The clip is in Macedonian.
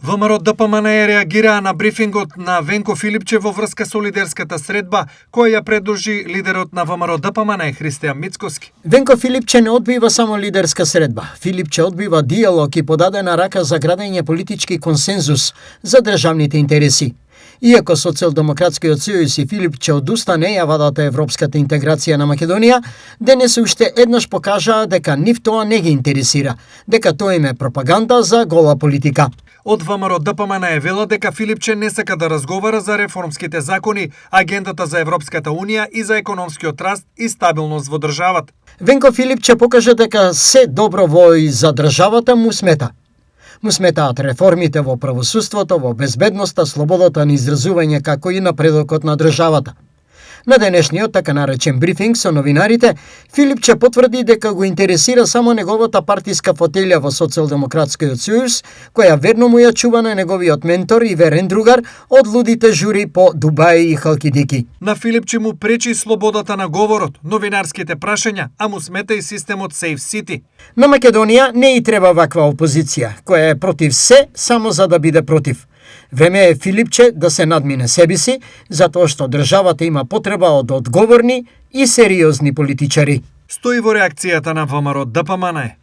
ВМРО ДПМН реагираа на брифингот на Венко Филипче во врска со лидерската средба, која ја предложи лидерот на ВМРО ДПМН Христијан Мицкоски. Венко Филипче не одбива само лидерска средба. Филипче одбива диалог и подадена рака за градење политички консензус за државните интереси. Иако Социјалдемократскиот сојуз и Филипче одуста нејавадата европската интеграција на Македонија, денес уште еднаш покажаа дека нив тоа не ги интересира, дека тоа им е пропаганда за гола политика. Од ВМРО ДПМН велат дека Филипче не сака да разговара за реформските закони, агендата за Европската Унија и за економскиот раст и стабилност во државата. Венко Филипче покажа дека се добро во и за државата му смета. Му сметаат реформите во правосудството, во безбедноста, слободата на изразување, како и напредокот на државата. На денешниот така наречен брифинг со новинарите, Филипче потврди дека го интересира само неговата партиска фотелја во Социјалдемократскиот сојуз, која верно му ја чува на неговиот ментор и верен другар од лудите жури по Дубај и Халкидики. На Филипче му пречи слободата на говорот, новинарските прашања, а му смета и системот Safe City. На Македонија не и треба ваква опозиција, која е против се само за да биде против. Време е Филипче да се надмине себеси, затоа што државата има потреба од одговорни и сериозни политичари. Стои во реакцијата на ВМРО ДПМН.